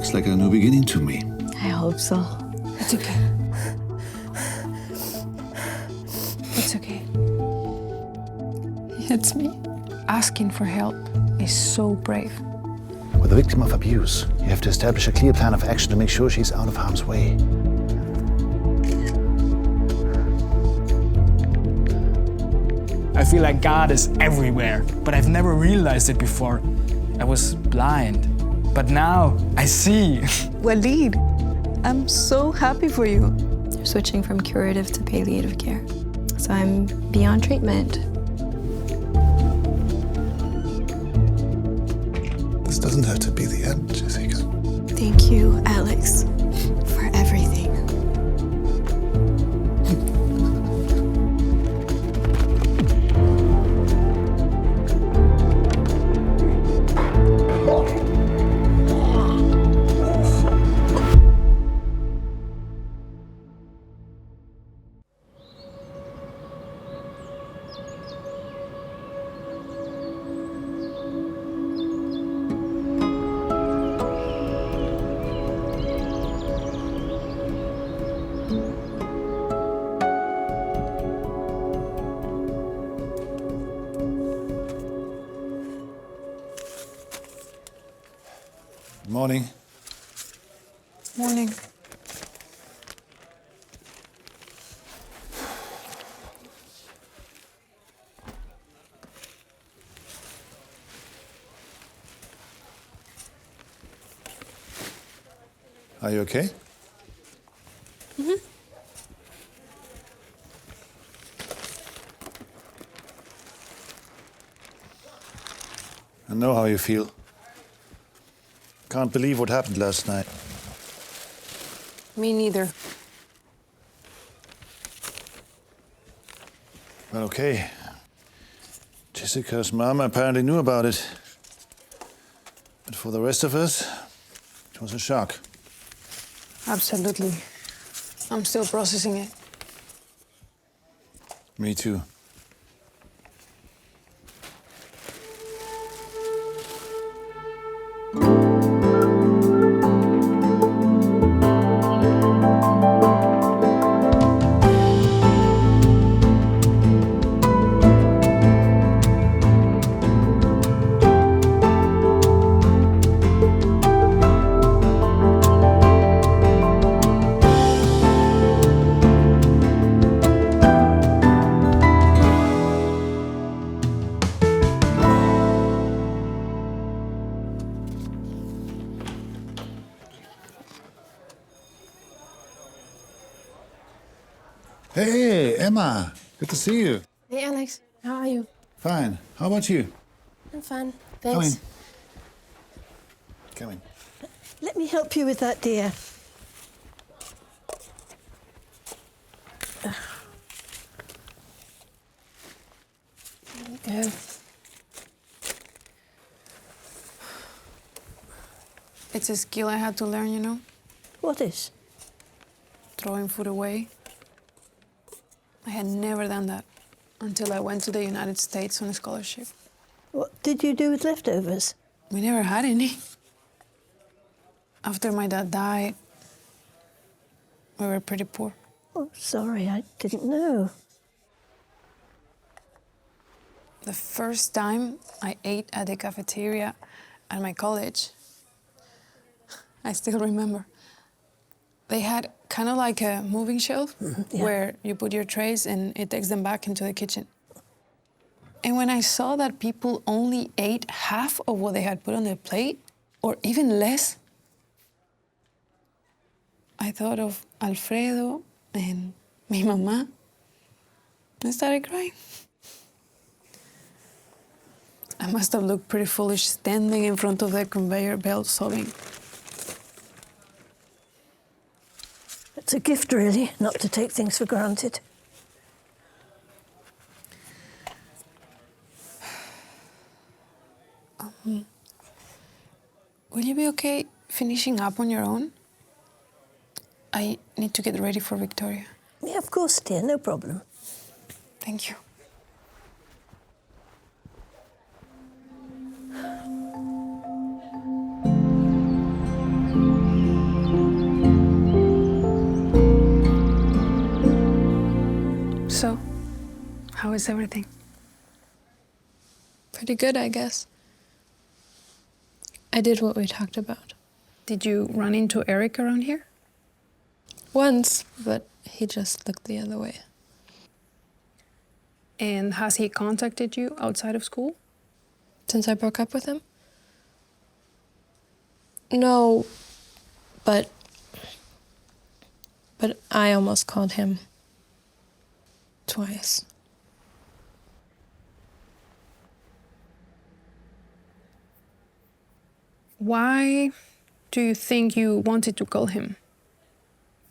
Looks like a new beginning to me. I hope so. It's okay. It's okay. It's me. Asking for help is so brave. With a victim of abuse, you have to establish a clear plan of action to make sure she's out of harm's way. I feel like God is everywhere, but I've never realized it before. I was blind, but now I see. Walid, I'm so happy for you. You're switching from curative to palliative care. So I'm beyond treatment. This doesn't have to be the end, Jessica. Thank you, Alex, for everything. Morning. Morning. Are you okay? I know how you feel. Can't believe what happened last night. Me neither. Well, okay. Jessica's mom apparently knew about it. But for the rest of us, it was a shock. Absolutely. I'm still processing it. Me too. Hey, Emma. Good to see you. Hey, Alex. How are you? Fine. How about you? I'm fine. Come in. Thanks. Come in. Let me help you with that, dear. There you go. It's a skill I had to learn, you know? What is? Throwing food away. I had never done that until I went to the United States on a scholarship. What did you do with leftovers? We never had any. After my dad died, we were pretty poor. Oh, sorry, I didn't know. The first time I ate at the cafeteria at my college, I still remember. They had kind of like a moving shelf where you put your trays and it takes them back into the kitchen. And when I saw that people only ate half of what they had put on their plate, or even less, I thought of Alfredo and mi mamá. I started crying. I must have looked pretty foolish standing in front of the conveyor belt sobbing. It's a gift, really, not to take things for granted. Will you be okay finishing up on your own? I need to get ready for Victoria. Yeah, of course, dear, no problem. Thank you. is everything? Pretty good, I guess. I did what we talked about. Did you run into Eric around here? Once, but he just looked the other way. And has he contacted you outside of school? Since I broke up with him? No, but I almost called him twice. Why do you think you wanted to call him?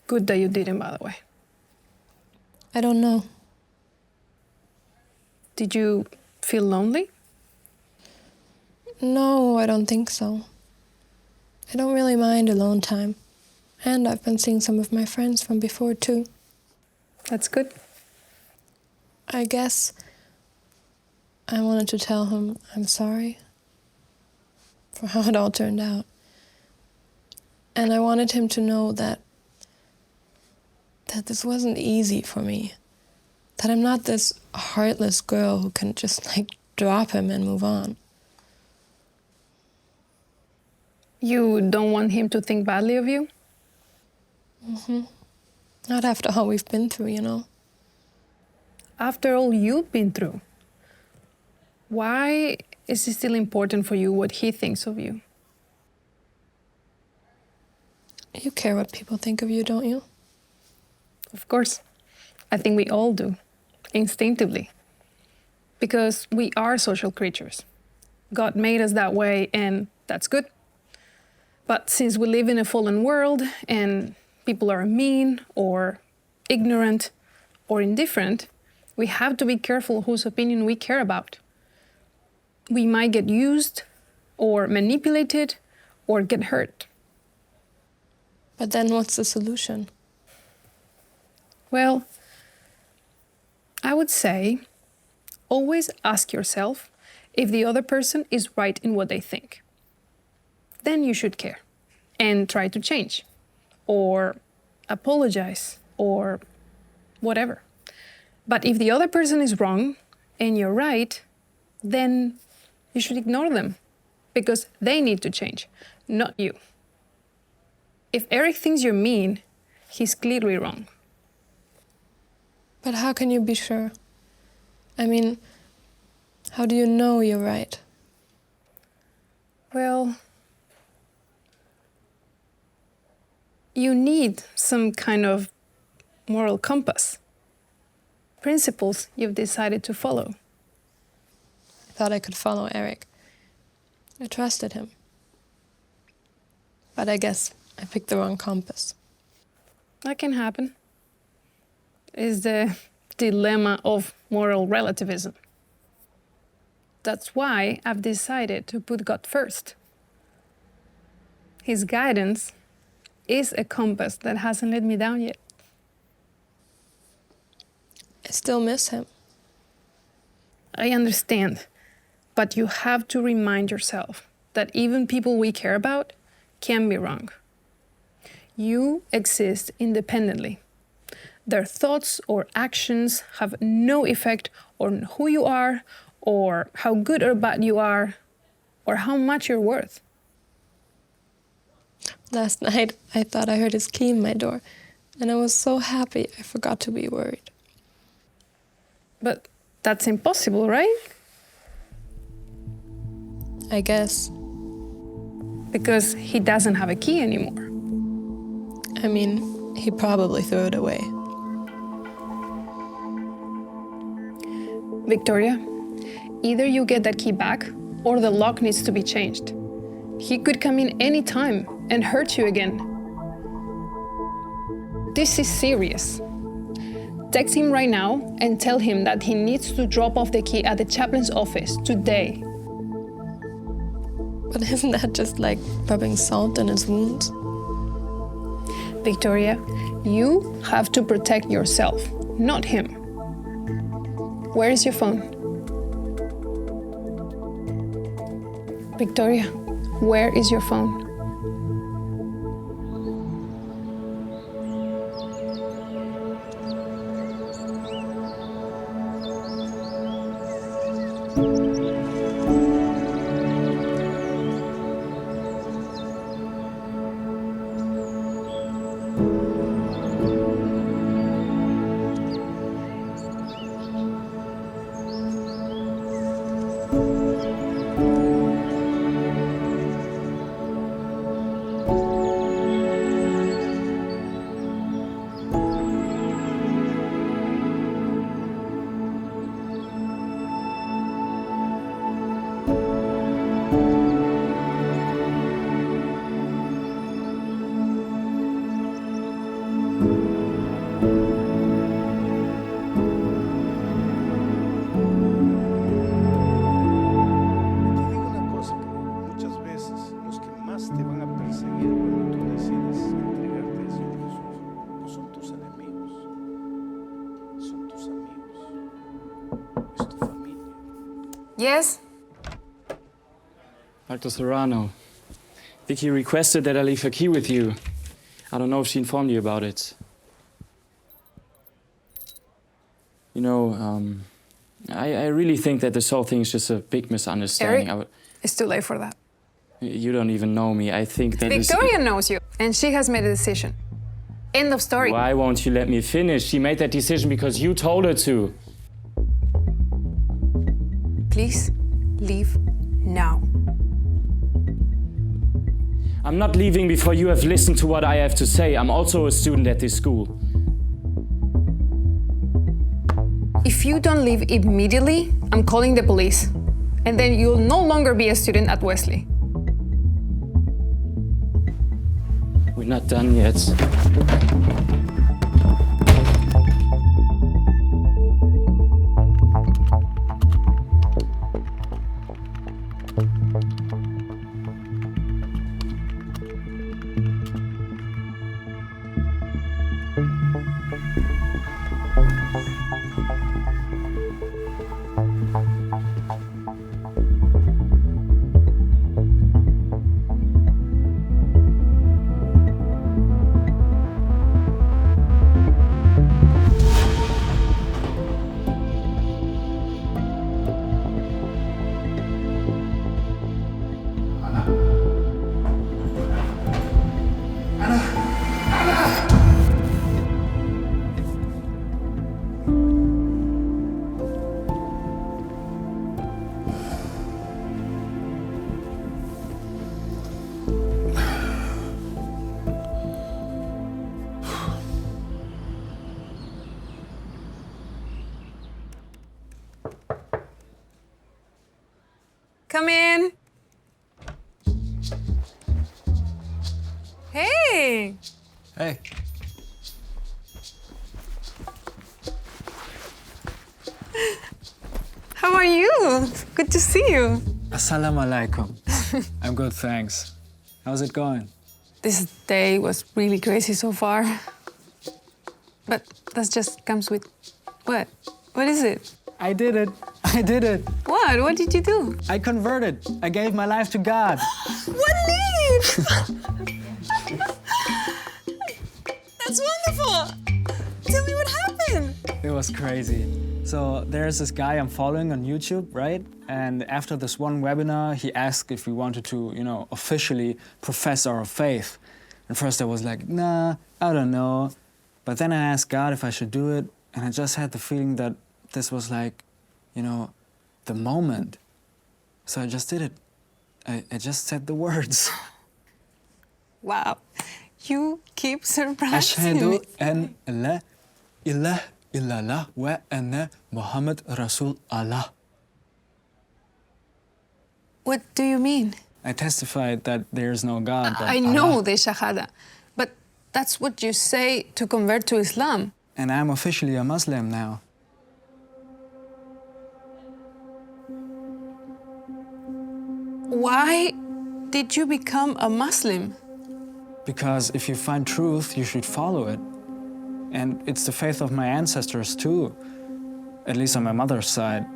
Good that you didn't, by the way. I don't know. Did you feel lonely? No, I don't think so. I don't really mind alone time. And I've been seeing some of my friends from before, too. That's good. I guess I wanted to tell him I'm sorry for how it all turned out. And I wanted him to know that this wasn't easy for me. That I'm not this heartless girl who can just, drop him and move on. You don't want him to think badly of you? Not after all we've been through, you know. After all you've been through, why is it still important for you what he thinks of you? You care what people think of you, don't you? Of course. I think we all do, instinctively. Because we are social creatures. God made us that way, and that's good. But since we live in a fallen world, and people are mean, or ignorant, or indifferent, we have to be careful whose opinion we care about. We might get used, or manipulated, or get hurt. But then what's the solution? Well, I would say, always ask yourself if the other person is right in what they think. Then you should care and try to change, or apologize, or whatever. But if the other person is wrong and you're right, then you should ignore them because they need to change, not you. If Eric thinks you're mean, he's clearly wrong. But how can you be sure? I mean, how do you know you're right? Well, you need some kind of moral compass. Principles you've decided to follow. I thought I could follow Eric. I trusted him. But I guess I picked the wrong compass. That can happen. It's the dilemma of moral relativism. That's why I've decided to put God first. His guidance is a compass that hasn't let me down yet. I still miss him. I understand, but you have to remind yourself that even people we care about can be wrong. You exist independently. Their thoughts or actions have no effect on who you are, or how good or bad you are, or how much you're worth. Last night, I thought I heard his key in my door, and I was so happy I forgot to be worried. But that's impossible, right? I guess. Because he doesn't have a key anymore. I mean, he probably threw it away. Victoria, either you get that key back or the lock needs to be changed. He could come in any time and hurt you again. This is serious. Text him right now and tell him that he needs to drop off the key at the chaplain's office today. But isn't that just like rubbing salt in his wounds? Victoria, you have to protect yourself, not him. Where is your phone? Victoria, where is your phone? más te van a perseguir cuando tú decides entregarte a Jesús. No son tus enemigos, son tus amigos, es tu familia. Yes? Dr. Serrano, Vicky requested that I leave her key with you. I don't know if she informed you about it. You know, I really think that this whole thing is just a big misunderstanding. Eric, it's too late for that. You don't even know me. I think that Victoria knows you, and she has made a decision. End of story. Why won't you let me finish? She made that decision because you told her to. Please, leave now. I'm not leaving before you have listened to what I have to say. I'm also a student at this school. If you don't leave immediately, I'm calling the police. And then you'll no longer be a student at Wesley. We're not done yet. Come in. Hey. Hey. How are you? Good to see you. Assalamu alaikum. I'm good, thanks. How's it going? This day was really crazy so far. But that just comes with... What? What is it? I did it. I did it. What? What did you do? I converted. I gave my life to God. What neat! That's wonderful! Tell me what happened. It was crazy. So there's this guy I'm following on YouTube, right? And after this one webinar, he asked if we wanted to, you know, officially profess our faith. And first I was like, nah, I don't know. But then I asked God if I should do it, and I just had the feeling that this was like, you know, the moment. So I just did it. I just said the words. Wow. You keep surprising me. Ashhadu an la ilaha illallah wa anna Muhammad Rasul Allah. What do you mean? I testified that there is no God but I know Allah. the Shahada, but that's what you say to convert to Islam. And I'm officially a Muslim now. Why did you become a Muslim? Because if you find truth, you should follow it. And it's the faith of my ancestors too, at least on my mother's side.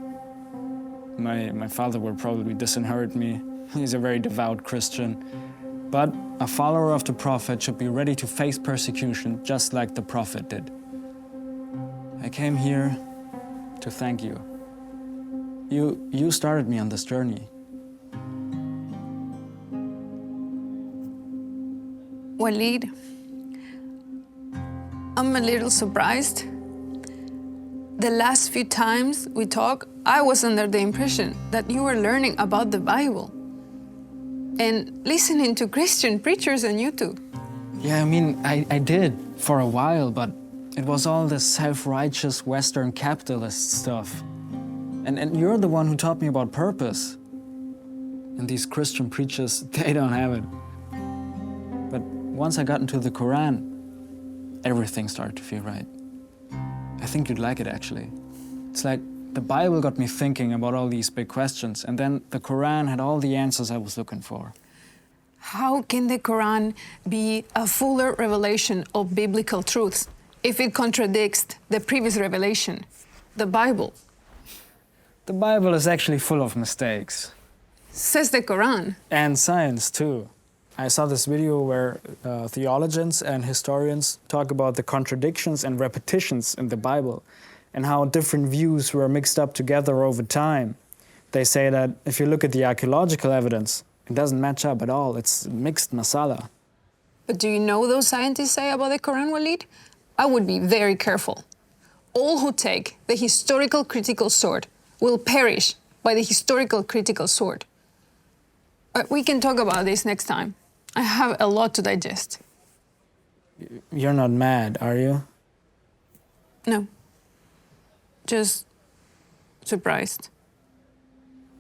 My father will probably disinherit me. He's a very devout Christian. But a follower of the Prophet should be ready to face persecution just like the Prophet did. I came here to thank you. You started me on this journey. Walid, I'm a little surprised. The last few times we talked, I was under the impression that you were learning about the Bible and listening to Christian preachers on YouTube. Yeah, I mean, I did for a while, but it was all this self-righteous Western capitalist stuff. And you're the one who taught me about purpose. And these Christian preachers, they don't have it. But once I got into the Quran, everything started to feel right. I think you'd like it, actually. It's like the Bible got me thinking about all these big questions, and then the Quran had all the answers I was looking for. How can the Quran be a fuller revelation of biblical truths if it contradicts the previous revelation, the Bible? The Bible is actually full of mistakes. Says the Quran. And science, too. I saw this video where theologians and historians talk about the contradictions and repetitions in the Bible and how different views were mixed up together over time. They say that if you look at the archaeological evidence, it doesn't match up at all. It's mixed masala. But do you know what those scientists say about the Quran, Walid? I would be very careful. All who take the historical critical sword will perish by the historical critical sword. We can talk about this next time. I have a lot to digest. You're not mad, are you? No. Just surprised.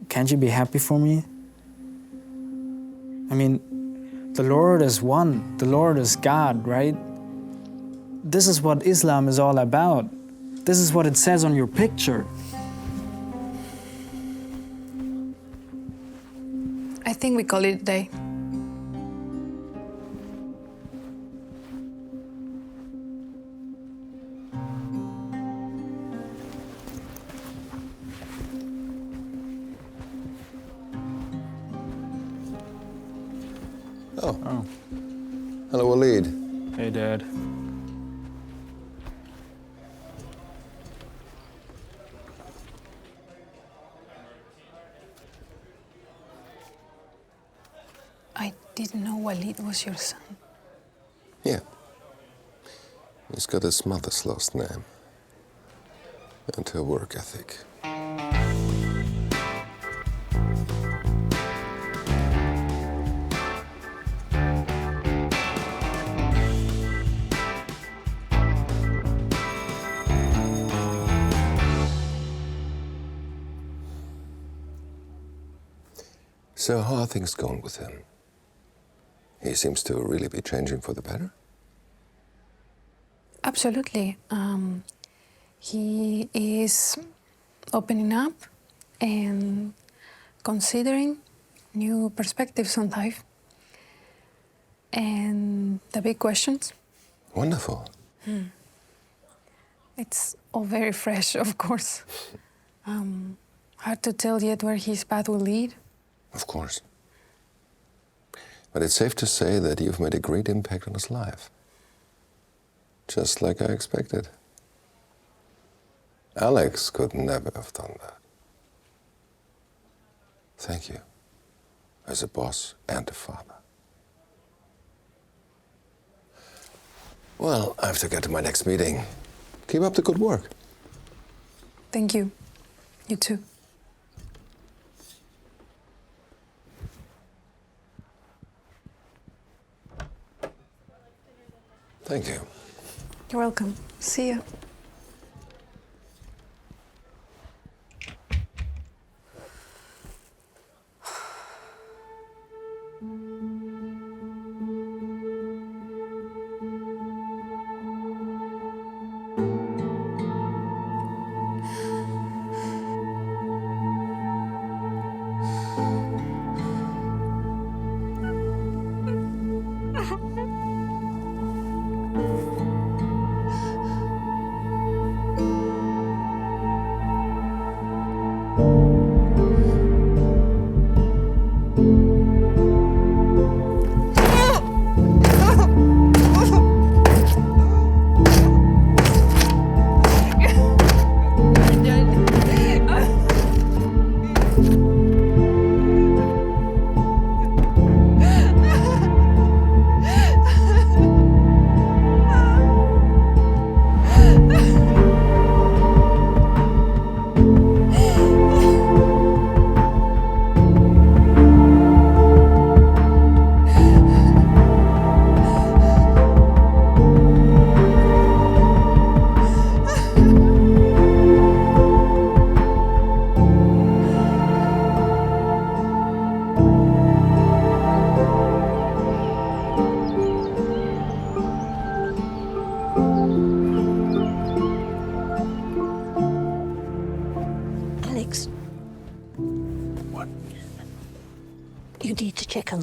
Can't you be happy for me? I mean, the Lord is one. The Lord is God, right? This is what Islam is all about. This is what it says on your picture. I think we call it a day. Oh. Hello, Walid. Hey, Dad. I didn't know Walid was your son. Yeah. He's got his mother's last name and her work ethic. So how are things going with him? He seems to really be changing for the better. Absolutely. He is opening up and considering new perspectives on life and the big questions. Wonderful. It's all very fresh, of course. Hard to tell yet where his path will lead. Of course. But it's safe to say that you've made a great impact on his life. Just like I expected. Alex could never have done that. Thank you, as a boss and a father. Well, I have to get to my next meeting. Keep up the good work. Thank you. You too. Thank you. You're welcome. See you.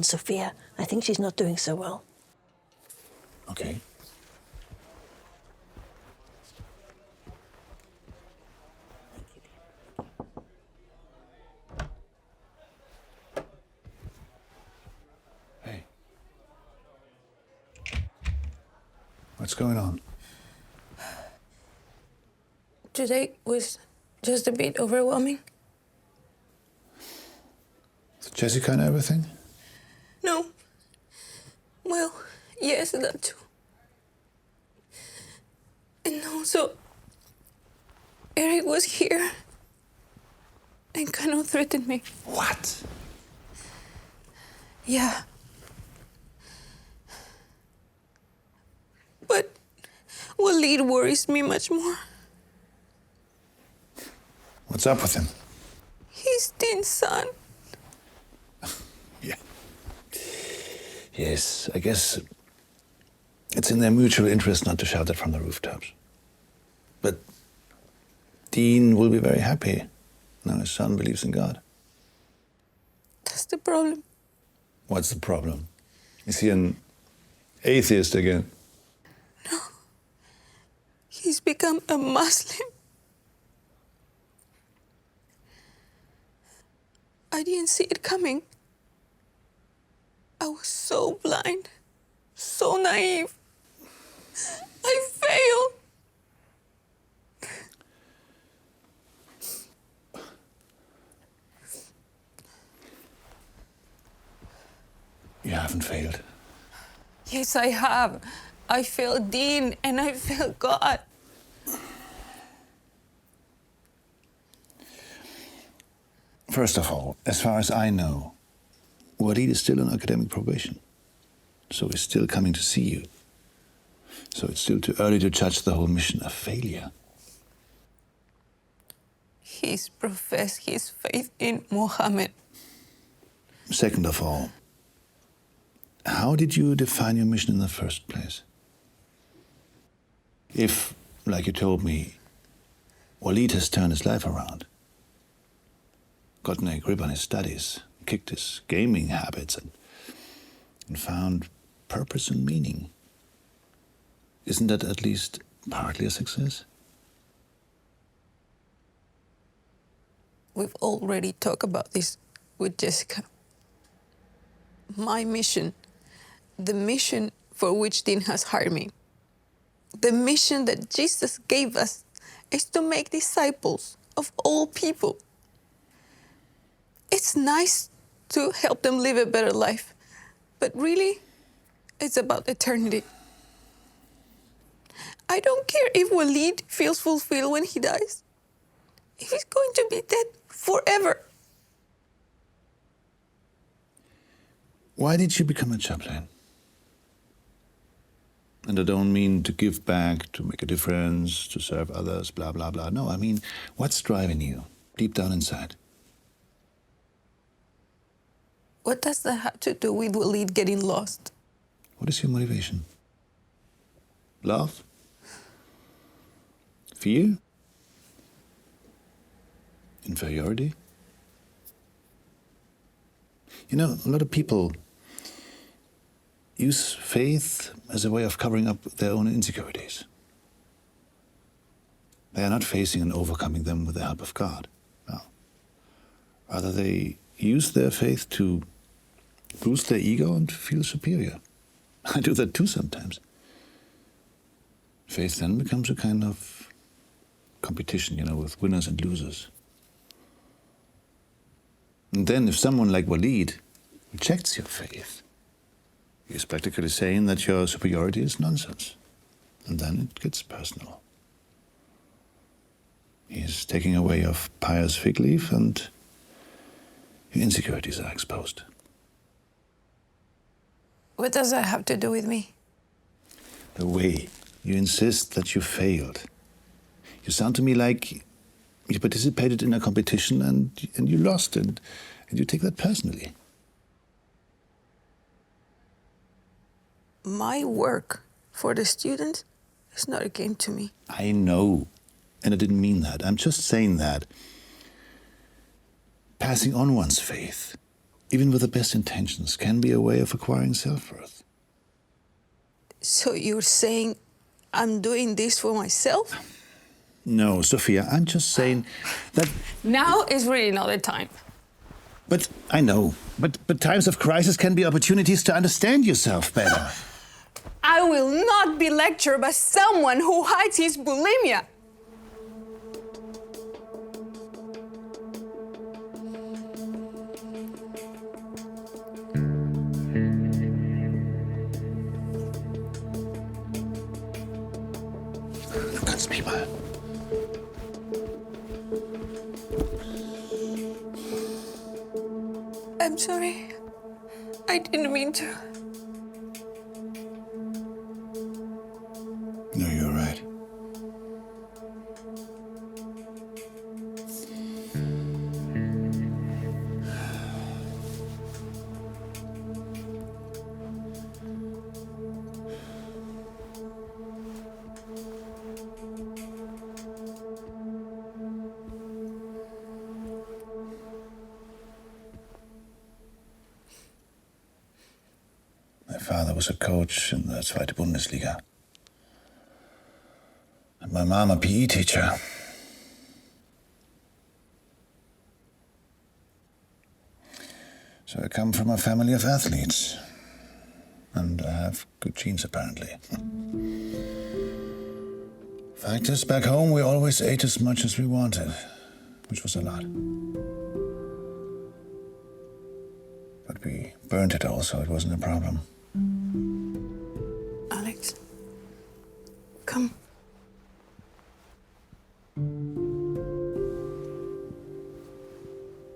Sophia. I think she's not doing so well. Okay. Hey. What's going on? Today was just a bit overwhelming. Jessica and everything? No. Well, yes, that too. And also, Eric was here and kind of threatened me. What? Yeah. But Walid worries me much more. What's up with him? He's Dean's son. Yeah. Yes, I guess it's in their mutual interest not to shout that from the rooftops. But Dean will be very happy now his son believes in God. That's the problem. What's the problem? Is he an atheist again? No. He's become a Muslim. I didn't see it coming. I was so blind, so naive. I failed. You haven't failed. Yes, I have. I failed Dean and I failed God. First of all, as far as I know, Walid is still on academic probation. So he's still coming to see you. So it's still too early to judge the whole mission a failure. He's professed his faith in Muhammad. Second of all, how did you define your mission in the first place? If, like you told me, Walid has turned his life around, gotten a grip on his studies, kicked his gaming habits, and found purpose and meaning, isn't that at least partly a success? We've already talked about this with Jessica. My mission, the mission for which Dean has hired me, the mission that Jesus gave us, is to make disciples of all people. It's nice to help them live a better life, but really, it's about eternity. I don't care if Walid feels fulfilled when he dies, if he's going to be dead forever. Why did you become a chaplain? And I don't mean to give back, to make a difference, to serve others, blah, blah, blah. No, I mean, what's driving you deep down inside? What does that have to do with Walid getting lost? What is your motivation? Love? Fear? Inferiority? You know, a lot of people use faith as a way of covering up their own insecurities. They are not facing and overcoming them with the help of God. No. Rather, they use their faith to boost their ego and feel superior. I do that too sometimes. Faith then becomes a kind of competition, you know, with winners and losers. And then if someone like Walid rejects your faith, he's practically saying that your superiority is nonsense. And then it gets personal. He's taking away your pious fig leaf and your insecurities are exposed. What does that have to do with me? The way you insist that you failed. You sound to me like you participated in a competition and you lost, and you take that personally. My work for the students is not a game to me. I know, and I didn't mean that. I'm just saying that passing on one's faith even with the best intentions, can be a way of acquiring self-worth. So you're saying I'm doing this for myself? No, Sophia, I'm just saying that... Now is really not the time. But I know. But times of crisis can be opportunities to understand yourself better. I will not be lectured by someone who hides his bulimia. Du kannst mich mal. I'm sorry. I didn't mean to. No, you're right. My father was a coach in the Zweite Bundesliga. And my mom a PE teacher. So I come from a family of athletes. And I have good genes, apparently. Fact is, back home we always ate as much as we wanted, which was a lot. But we burned it all, so it wasn't a problem. Alex, come.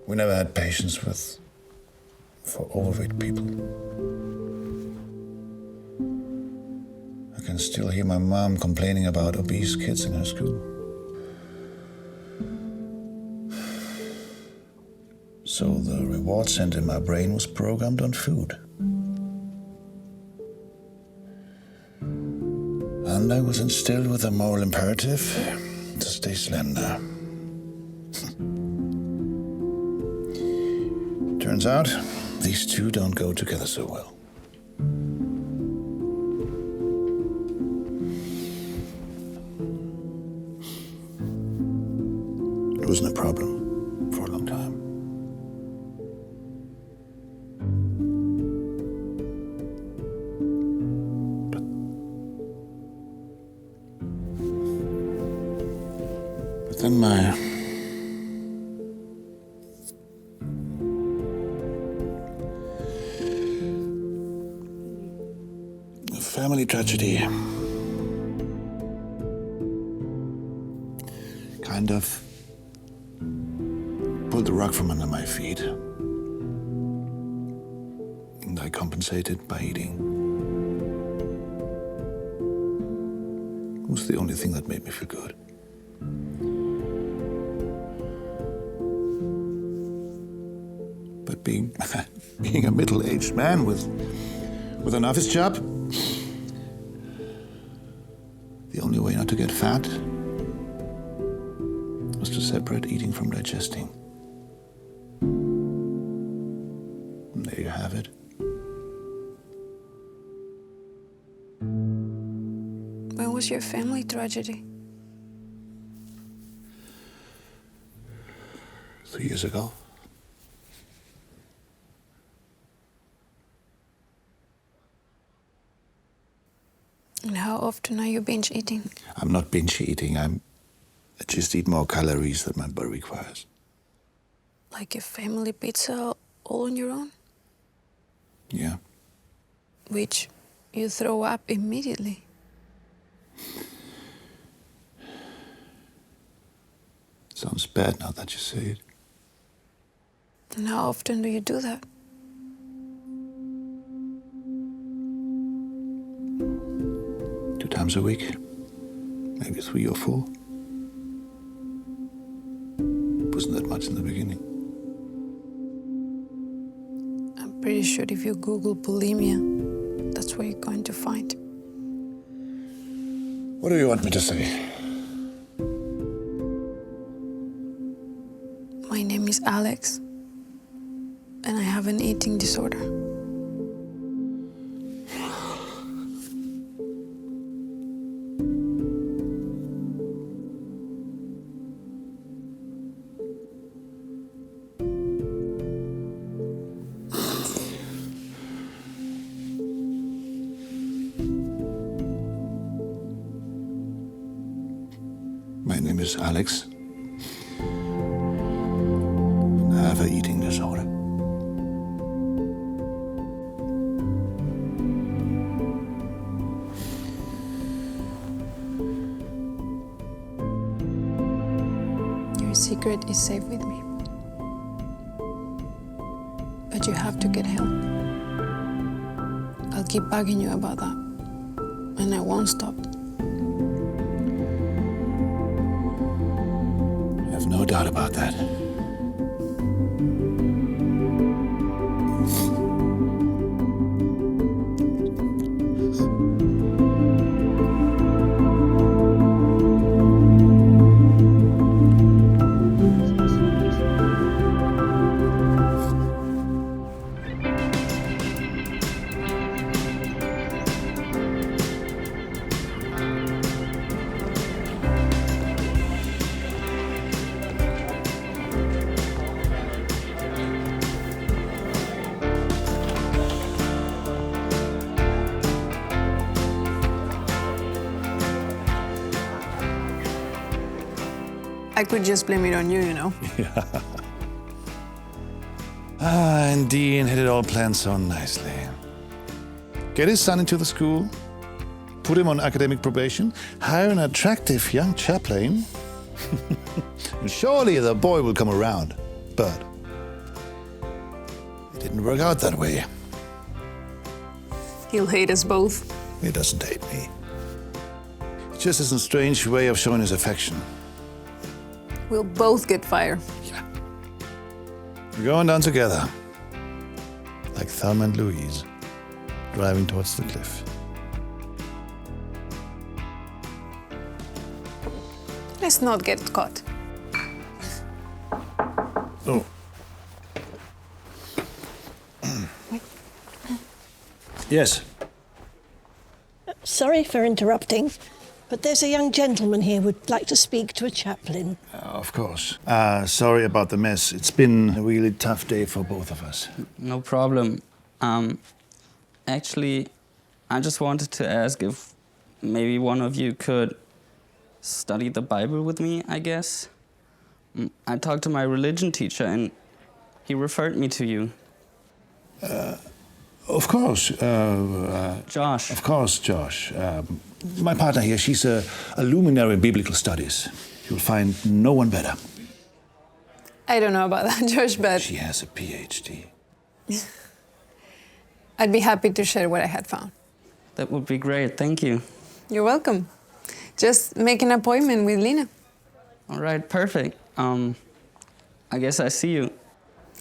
We never had patience for overweight people. I can still hear my mom complaining about obese kids in her school. So the reward center in my brain was programmed on food. And I was instilled with a moral imperative to stay slender. Turns out, these two don't go together so well. It wasn't a problem for a long time. But then my family tragedy kind of pulled the rug from under my feet. And I compensated by eating. It was the only thing that made me feel good. But being a middle-aged man with an office job, the only way not to get fat was to separate eating from digesting. And there you have it. When was your family tragedy? 3 years ago. And how often are you binge eating? I'm not binge eating. I just eat more calories than my body requires. Like a family pizza all on your own? Yeah. Which you throw up immediately. Sounds bad now that you say it. And how often do you do that? Two times a week. Maybe 3 or 4. It wasn't that much in the beginning. I'm pretty sure if you Google bulimia, that's what you're going to find. What do you want me to say? My name is Alex, and I have an eating disorder. My name is Alex. I have an eating disorder. Your secret is safe with me. But you have to get help. I'll keep bugging you about that. And I won't stop. I have no doubt about that. I could just blame it on you, you know. And Dean had it all planned so nicely. Get his son into the school, put him on academic probation, hire an attractive young chaplain, and surely the boy will come around. But it didn't work out that way. He'll hate us both. He doesn't hate me. It's just a strange way of showing his affection. We'll both get fired. Yeah. We're going down together, like Thelma and Louise, driving towards the cliff. Let's not get caught. Oh. Yes. Sorry for interrupting, but there's a young gentleman here who'd like to speak to a chaplain. Of course. Sorry about the mess. It's been a really tough day for both of us. No problem. Actually, I just wanted to ask if maybe one of you could study the Bible with me, I guess. I talked to my religion teacher and he referred me to you. Of course. Josh. Of course, Josh. My partner here, she's a luminary in biblical studies. You'll find no one better. I don't know about that, Josh, but She has a PhD. I'd be happy to share what I had found. That would be great, thank you. You're welcome. Just make an appointment with Lena. All right, perfect. I guess I see you.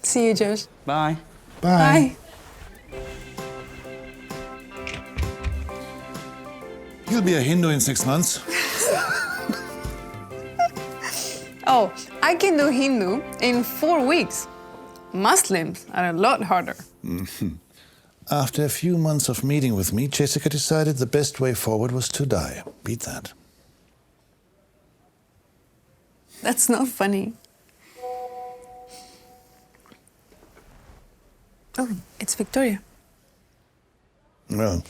See you, Josh. Bye. Bye. You'll be a Hindu in 6 months. Oh, I can do Hindu in 4 weeks. Muslims are a lot harder. After a few months of meeting with me, Jessica decided the best way forward was to die. Beat that. That's not funny. Oh, it's Victoria. Well,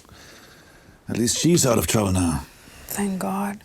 at least she's out of trouble now. Thank God.